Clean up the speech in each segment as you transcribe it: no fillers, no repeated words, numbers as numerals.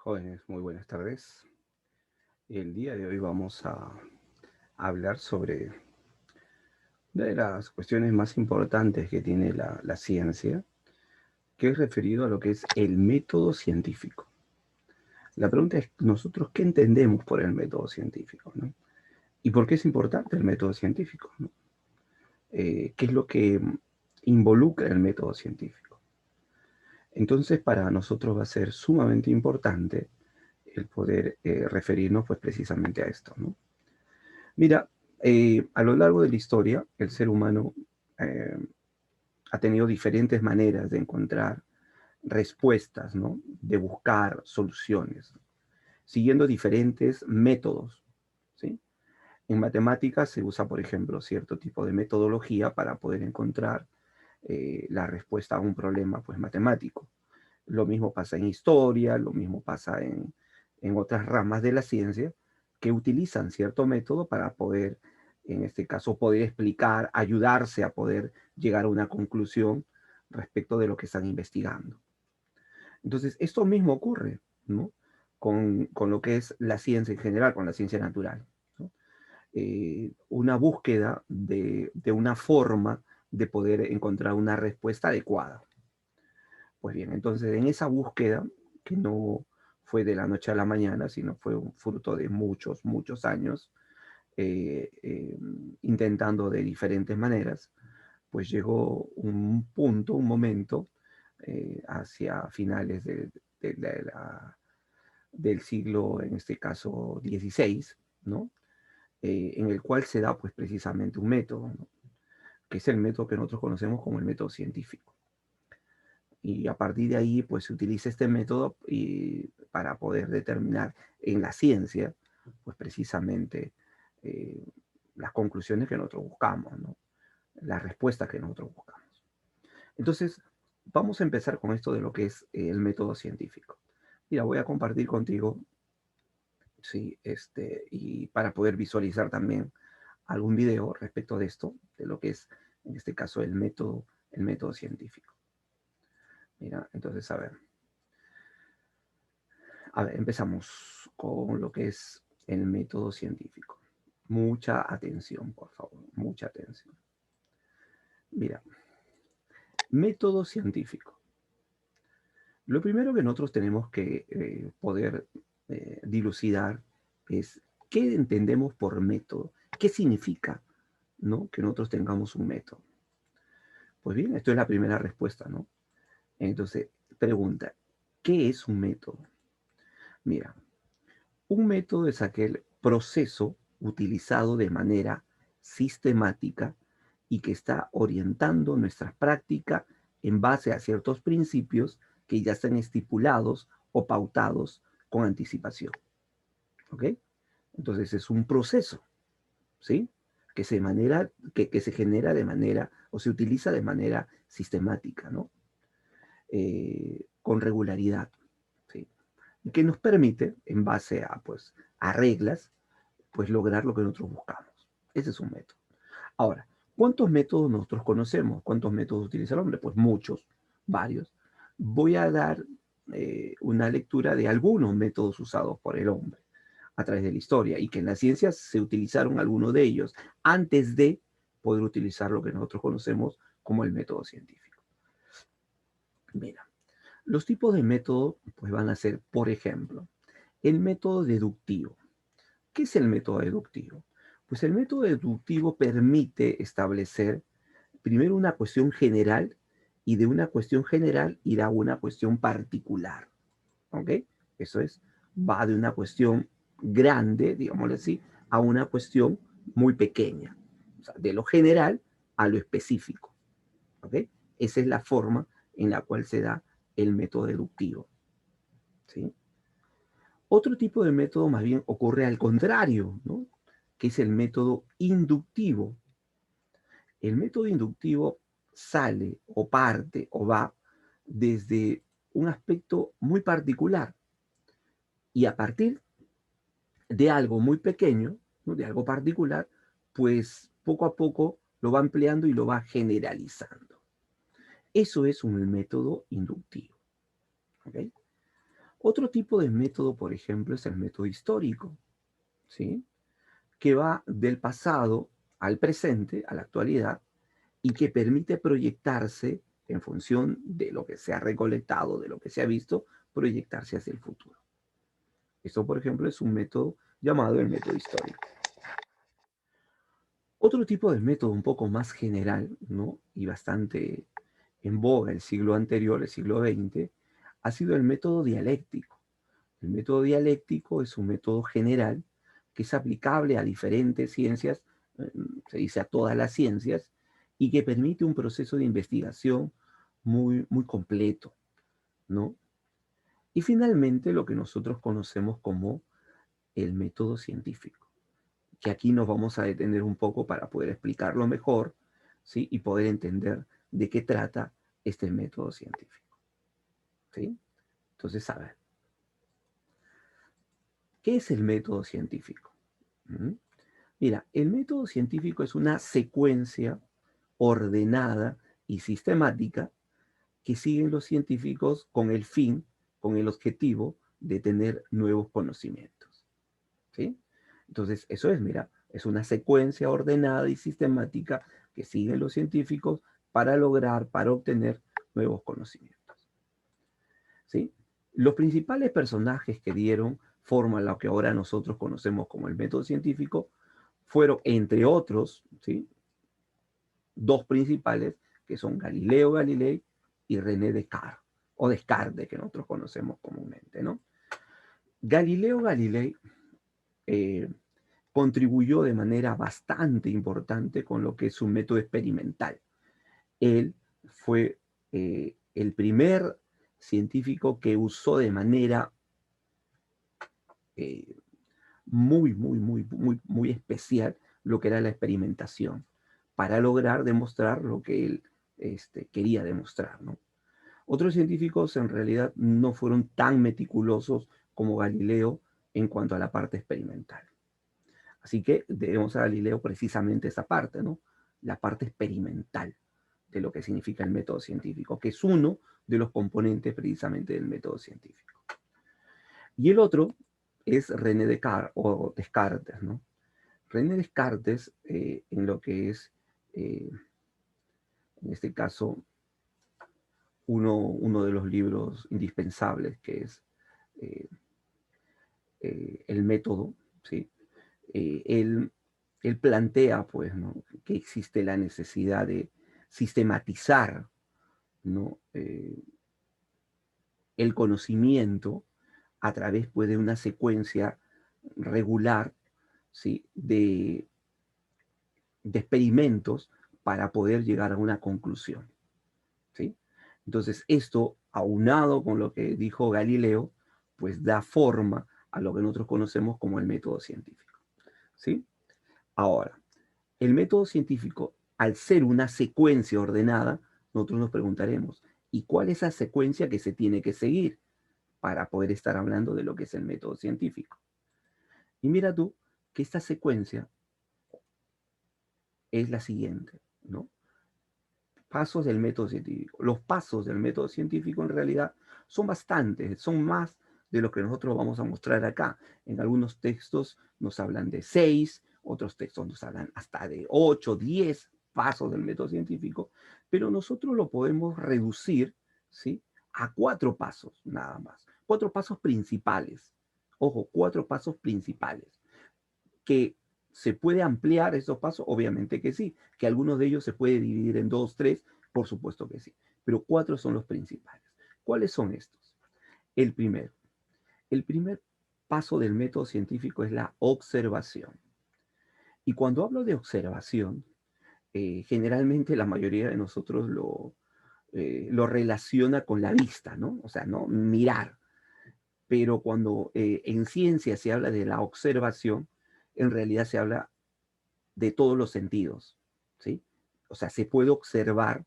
Jóvenes, muy buenas tardes. El día de hoy vamos a hablar sobre una de las cuestiones más importantes que tiene la ciencia, que es referido a lo que es el método científico. La pregunta es, ¿nosotros qué entendemos por el método científico, ¿no? ¿Y por qué es importante el método científico, ¿no? ¿Qué es lo que involucra el método científico? Entonces, para nosotros va a ser sumamente importante el poder referirnos pues precisamente a esto, ¿no? Mira, a lo largo de la historia, el ser humano eh, ha tenido diferentes maneras de encontrar respuestas, ¿no? De buscar soluciones, siguiendo diferentes métodos, ¿sí? En matemáticas se usa, por ejemplo, cierto tipo de metodología para poder encontrar la respuesta a un problema, pues, matemático. Lo mismo pasa en historia, lo mismo pasa en otras ramas de la ciencia que utilizan cierto método para poder, en este caso, poder explicar, ayudarse a poder llegar a una conclusión respecto de lo que están investigando. Entonces, esto mismo ocurre, ¿no? Con lo que es la ciencia en general, con la ciencia natural, ¿no? Una búsqueda de una forma de poder encontrar una respuesta adecuada. Pues bien, entonces en esa búsqueda, que no fue de la noche a la mañana, sino fue un fruto de muchos, muchos años, intentando de diferentes maneras, pues llegó un punto, un momento, hacia finales del siglo, en este caso, XVI, ¿no? En el cual se da pues precisamente un método, ¿no? Que es el método que nosotros conocemos como el método científico. Y a partir de ahí, pues se utiliza este método para poder determinar en la ciencia, pues precisamente eh, las conclusiones que nosotros buscamos, ¿no? Las respuestas que nosotros buscamos. Entonces, vamos a empezar con esto de lo que es el método científico. Mira, voy a compartir contigo, sí, y para poder visualizar también algún video respecto de esto, de lo que es, en este caso, el método científico. Mira, entonces, a ver, empezamos con lo que es el método científico. Mucha atención, por favor, mucha atención. Mira, método científico. Lo primero que nosotros tenemos que poder dilucidar es qué entendemos por método, qué significa, ¿no? Que nosotros tengamos un método. Pues bien, esto es la primera respuesta, ¿no? Entonces, pregunta, ¿qué es un método? Mira, un método es aquel proceso utilizado de manera sistemática y que está orientando nuestras prácticas en base a ciertos principios que ya están estipulados o pautados con anticipación. ¿Ok? Entonces es un proceso, ¿sí? Que se genera de manera o se utiliza de manera sistemática, ¿no? Con regularidad, ¿sí? Y que nos permite, en base a, pues, a reglas, pues lograr lo que nosotros buscamos. Ese es un método. Ahora, ¿cuántos métodos nosotros conocemos? ¿Cuántos métodos utiliza el hombre? Pues muchos, varios. Voy a dar una lectura de algunos métodos usados por el hombre a través de la historia y que en la ciencia se utilizaron algunos de ellos antes de poder utilizar lo que nosotros conocemos como el método científico. Mira, los tipos de método pues van a ser, por ejemplo, el método deductivo. ¿Qué es el método deductivo? Pues el método deductivo permite establecer primero una cuestión general y de una cuestión general ir a una cuestión particular. ¿Ok? Eso es, va de una cuestión grande, digámoslo así, a una cuestión muy pequeña. O sea, de lo general a lo específico. ¿Ok? Esa es la forma en la cual se da el método deductivo. ¿Sí? Otro tipo de método más bien ocurre al contrario, ¿no? Que es el método inductivo. El método inductivo sale o parte o va desde un aspecto muy particular y a partir de algo muy pequeño, ¿no? De algo particular, pues poco a poco lo va ampliando y lo va generalizando. Eso es un método inductivo. ¿Okay? Otro tipo de método, por ejemplo, es el método histórico, ¿sí? Que va del pasado al presente, a la actualidad, y que permite proyectarse en función de lo que se ha recolectado, de lo que se ha visto, proyectarse hacia el futuro. Esto, por ejemplo, es un método llamado el método histórico. Otro tipo de método un poco más general, ¿no? Y bastante en boga el siglo anterior, el siglo XX, ha sido el método dialéctico. El método dialéctico es un método general que es aplicable a diferentes ciencias, se dice a todas las ciencias, y que permite un proceso de investigación muy, muy completo, ¿no? Y finalmente lo que nosotros conocemos como el método científico, que aquí nos vamos a detener un poco para poder explicarlo mejor, ¿sí? Y poder entender de qué trata este método científico, ¿sí? Entonces, a ver, ¿qué es el método científico? ¿Mm? Mira, el método científico es una secuencia ordenada y sistemática que siguen los científicos con el fin, con el objetivo de tener nuevos conocimientos, ¿sí? Entonces, eso es, mira, es una secuencia ordenada y sistemática que siguen los científicos para lograr, para obtener nuevos conocimientos, ¿sí? Los principales personajes que dieron forma a lo que ahora nosotros conocemos como el método científico fueron, entre otros, ¿sí? Dos principales, que son Galileo Galilei y René Descartes, o Descartes, que nosotros conocemos comúnmente, ¿no? Galileo Galilei eh, contribuyó de manera bastante importante con lo que es un método experimental. Él fue el primer científico que usó de manera eh, muy especial lo que era la experimentación para lograr demostrar lo que él quería demostrar, ¿no? Otros científicos en realidad no fueron tan meticulosos como Galileo en cuanto a la parte experimental. Así que debemos a Galileo precisamente esa parte, ¿no? La parte experimental de lo que significa el método científico, que es uno de los componentes precisamente del método científico. Y el otro es René Descartes, o Descartes, ¿no? René Descartes, en lo que es, en este caso, uno de los libros indispensables, que es eh, El método, ¿sí? Él, él plantea, pues, ¿no? Que existe la necesidad de sistematizar, ¿no? El conocimiento a través, pues, de una secuencia regular, ¿sí? De experimentos para poder llegar a una conclusión, ¿sí? Entonces, esto, aunado con lo que dijo Galileo, pues da forma a lo que nosotros conocemos como el método científico, ¿sí? Ahora, el método científico, al ser una secuencia ordenada, nosotros nos preguntaremos, ¿y cuál es esa secuencia que se tiene que seguir para poder estar hablando de lo que es el método científico? Y mira tú que esta secuencia es la siguiente, ¿no? Pasos del método científico. Los pasos del método científico en realidad son bastantes, son más de lo que nosotros vamos a mostrar acá. En algunos textos nos hablan de 6, otros textos nos hablan hasta de 8, 10 pasos del método científico, pero nosotros lo podemos reducir, ¿sí? A 4 pasos nada más. 4 pasos principales. Ojo, 4 pasos principales que se puede ampliar esos pasos, obviamente que sí, que algunos de ellos se puede dividir en 2, 3, por supuesto que sí, pero 4 son los principales. ¿Cuáles son estos? El primero, el primer paso del método científico es la observación. Y cuando hablo de observación, generalmente la mayoría de nosotros lo relaciona con la vista, ¿no? O sea, ¿no? Mirar. Pero cuando en ciencia se habla de la observación, en realidad se habla de todos los sentidos, ¿sí? O sea, se puede observar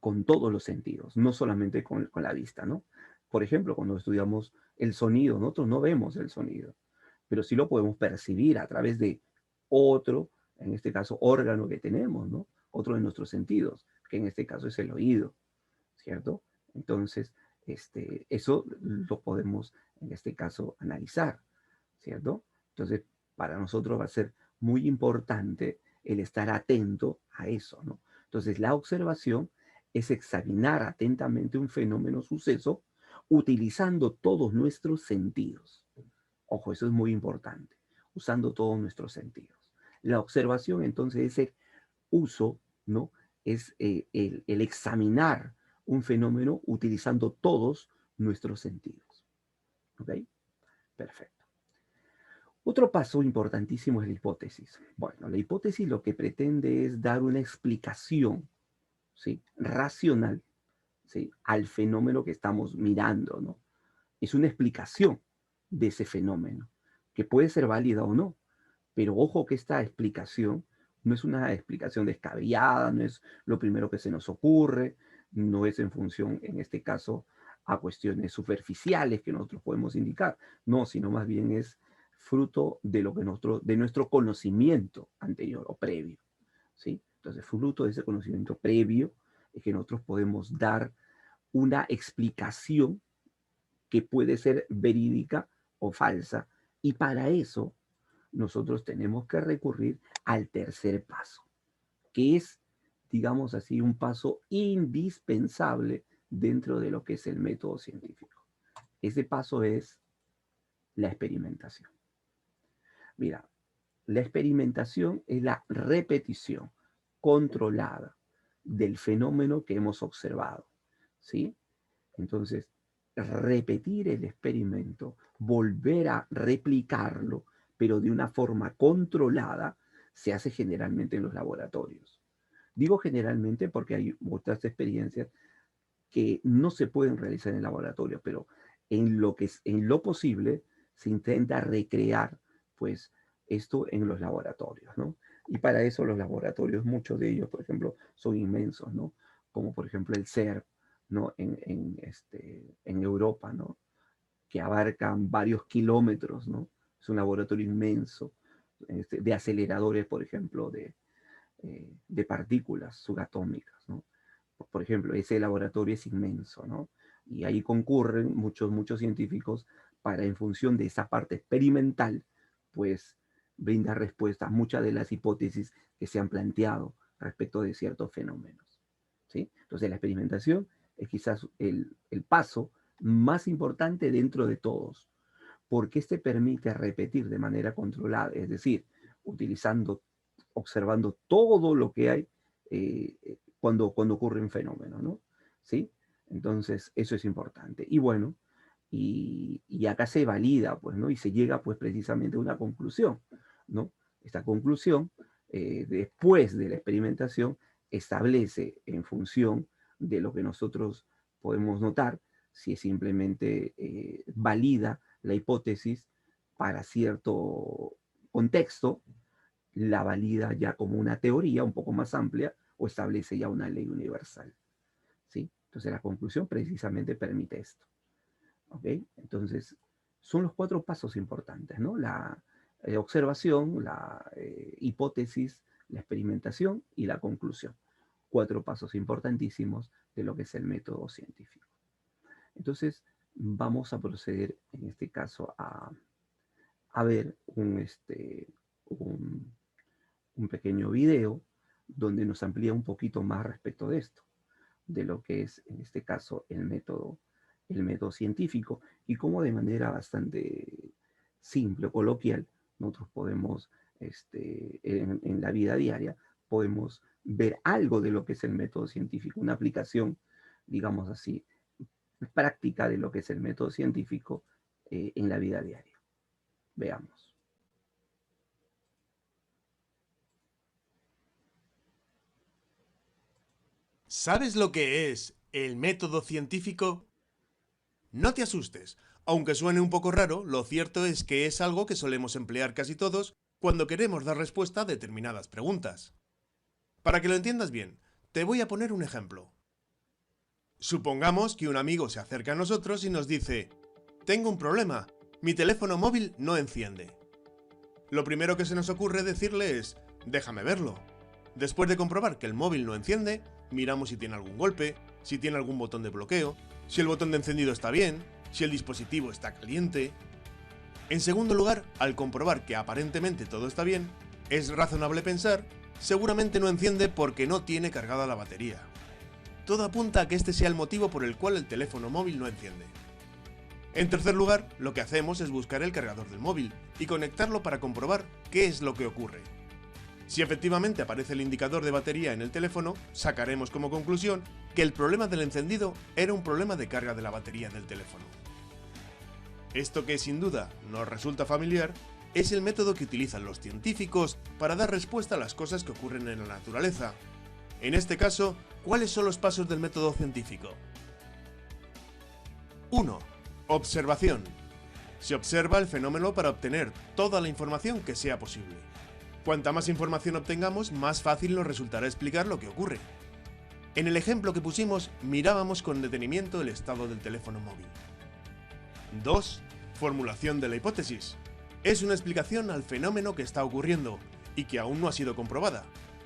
con todos los sentidos, no solamente con la vista, ¿no? Por ejemplo, cuando estudiamos el sonido, nosotros no vemos el sonido, pero sí lo podemos percibir a través de otro, en este caso, órgano que tenemos, ¿no? Otro de nuestros sentidos, que en este caso es el oído, ¿cierto? Entonces, eso lo podemos, en este caso, analizar, ¿cierto? Entonces, para nosotros va a ser muy importante el estar atento a eso, ¿no? Entonces, la observación es examinar atentamente un fenómeno, suceso, utilizando todos nuestros sentidos. Ojo, eso es muy importante, usando todos nuestros sentidos. La observación, entonces, es el uso, ¿no? Es el examinar un fenómeno utilizando todos nuestros sentidos. ¿Ok? Perfecto. Otro paso importantísimo es la hipótesis. Bueno, la hipótesis lo que pretende es dar una explicación, ¿sí?, racional, ¿sí?, al fenómeno que estamos mirando, ¿no? Es una explicación de ese fenómeno, que puede ser válida o no, pero ojo que esta explicación no es una explicación descabellada, no es lo primero que se nos ocurre, no es en función, en este caso, a cuestiones superficiales que nosotros podemos indicar, no, sino más bien es fruto de lo que de nuestro conocimiento anterior o previo, ¿sí? Entonces, fruto de ese conocimiento previo es que nosotros podemos dar una explicación que puede ser verídica o falsa, y para eso nosotros tenemos que recurrir al tercer paso, que es, digamos así, un paso indispensable dentro de lo que es el método científico. Ese paso es la experimentación. Mira, la experimentación es la repetición controlada del fenómeno que hemos observado, ¿sí? Entonces, repetir el experimento, volver a replicarlo, pero de una forma controlada, se hace generalmente en los laboratorios. Digo generalmente porque hay otras experiencias que no se pueden realizar en el laboratorio, pero en lo posible se intenta recrear, pues, esto en los laboratorios, ¿no? Y para eso los laboratorios, muchos de ellos, por ejemplo, son inmensos, ¿no? Como por ejemplo el CERN, ¿no? En Europa, ¿no? Que abarcan varios kilómetros, ¿no? Es un laboratorio inmenso, de aceleradores, por ejemplo, de partículas subatómicas, ¿no? Por ejemplo, ese laboratorio es inmenso, ¿no? Y ahí concurren muchos científicos para, en función de esa parte experimental, pues brindar respuesta a muchas de las hipótesis que se han planteado respecto de ciertos fenómenos, ¿sí? Entonces la experimentación es quizás el paso más importante dentro de todos, porque este permite repetir de manera controlada, es decir, utilizando, observando todo lo que hay cuando ocurre un fenómeno, ¿no? ¿Sí? Entonces, eso es importante. Y bueno, y acá se valida, pues, ¿no? Y se llega, pues, precisamente a una conclusión, ¿no? Esta conclusión, después de la experimentación, establece en función de lo que nosotros podemos notar, si es simplemente valida la hipótesis para cierto contexto, la valida ya como una teoría un poco más amplia o establece ya una ley universal, ¿sí? Entonces la conclusión precisamente permite esto, ¿ok? Entonces son los 4 pasos importantes, ¿no? La observación, la hipótesis, la experimentación y la conclusión. 4 pasos importantísimos de lo que es el método científico. Entonces vamos a proceder en este caso a ver un, un pequeño video donde nos amplía un poquito más respecto de esto, de lo que es en este caso el método científico, y cómo de manera bastante simple o coloquial nosotros podemos, en la vida diaria, podemos ver algo de lo que es el método científico, una aplicación, digamos así, práctica de lo que es el método científico en la vida diaria. Veamos. ¿Sabes lo que es el método científico? No te asustes. Aunque suene un poco raro, lo cierto es que es algo que solemos emplear casi todos cuando queremos dar respuesta a determinadas preguntas. Para que lo entiendas bien, te voy a poner un ejemplo. Supongamos que un amigo se acerca a nosotros y nos dice: tengo un problema, mi teléfono móvil no enciende. Lo primero que se nos ocurre decirle es: déjame verlo. Después de comprobar que el móvil no enciende, miramos si tiene algún golpe, si tiene algún botón de bloqueo, si el botón de encendido está bien, si el dispositivo está caliente. En segundo lugar, al comprobar que aparentemente todo está bien, es razonable pensar, seguramente no enciende porque no tiene cargada la batería. Todo apunta a que este sea el motivo por el cual el teléfono móvil no enciende. En tercer lugar, lo que hacemos es buscar el cargador del móvil y conectarlo para comprobar qué es lo que ocurre. Si efectivamente aparece el indicador de batería en el teléfono, sacaremos como conclusión que el problema del encendido era un problema de carga de la batería del teléfono. Esto, que sin duda nos resulta familiar, es el método que utilizan los científicos para dar respuesta a las cosas que ocurren en la naturaleza. En este caso, ¿cuáles son los pasos del método científico? 1. Observación. Se observa el fenómeno para obtener toda la información que sea posible. Cuanta más información obtengamos, más fácil nos resultará explicar lo que ocurre. En el ejemplo que pusimos, mirábamos con detenimiento el estado del teléfono móvil. 2. Formulación de la hipótesis. Es una explicación al fenómeno que está ocurriendo y que aún no ha sido comprobada.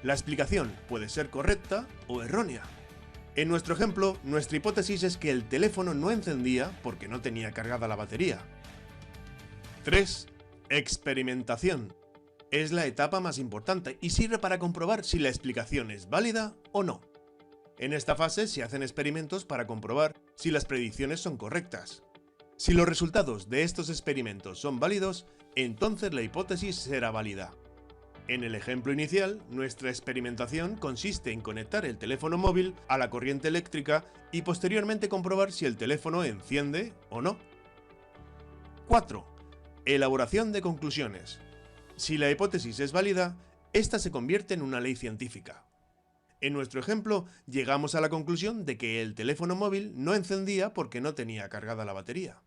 La explicación puede ser correcta o errónea. En nuestro ejemplo, nuestra hipótesis es que el teléfono no encendía porque no tenía cargada la batería. 3. Experimentación. Es la etapa más importante y sirve para comprobar si la explicación es válida o no. En esta fase se hacen experimentos para comprobar si las predicciones son correctas. Si los resultados de estos experimentos son válidos, entonces la hipótesis será válida. En el ejemplo inicial, nuestra experimentación consiste en conectar el teléfono móvil a la corriente eléctrica y posteriormente comprobar si el teléfono enciende o no. 4. Elaboración de conclusiones. Si la hipótesis es válida, esta se convierte en una ley científica. En nuestro ejemplo, llegamos a la conclusión de que el teléfono móvil no encendía porque no tenía cargada la batería.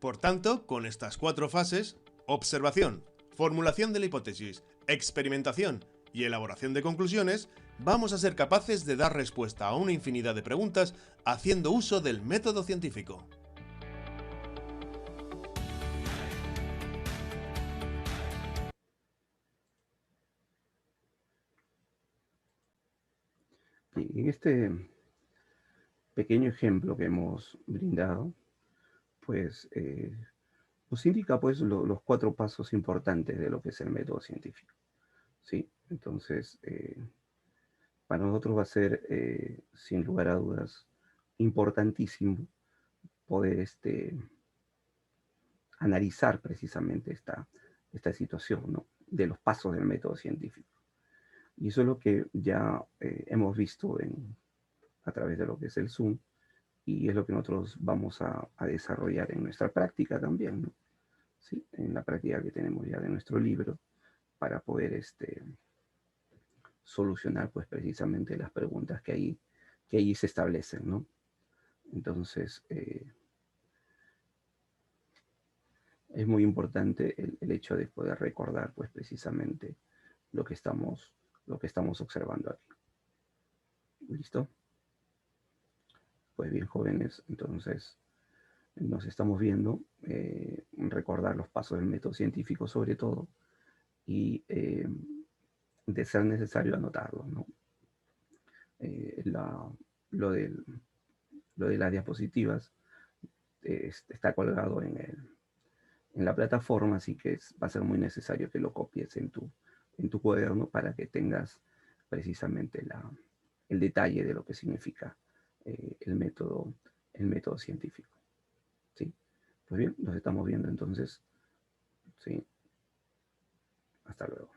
Por tanto, con estas 4 fases, observación, formulación de la hipótesis, experimentación y elaboración de conclusiones, vamos a ser capaces de dar respuesta a una infinidad de preguntas haciendo uso del método científico. Y en este pequeño ejemplo que hemos brindado, pues nos indica pues los 4 pasos importantes de lo que es el método científico. ¿Sí? Entonces, para nosotros va a ser, sin lugar a dudas, importantísimo poder analizar precisamente esta situación, ¿no? De los pasos del método científico. Y eso es lo que ya hemos visto a través de lo que es el Zoom, y es lo que nosotros vamos a desarrollar en nuestra práctica también, ¿no? ¿Sí? En la práctica que tenemos ya de nuestro libro, para poder solucionar pues precisamente las preguntas que allí se establecen, ¿no? Entonces, es muy importante el hecho de poder recordar pues precisamente lo que estamos observando aquí. ¿Listo? Pues bien, jóvenes, entonces nos estamos viendo, recordar los pasos del método científico sobre todo, y de ser necesario anotarlo, ¿no? Eh, la- lo, del- lo de las diapositivas está colgado en la plataforma, así que va a ser muy necesario que lo copies en tu cuaderno para que tengas precisamente el detalle de lo que significa el método científico. ¿Sí? Pues bien, nos estamos viendo entonces. ¿Sí? Hasta luego.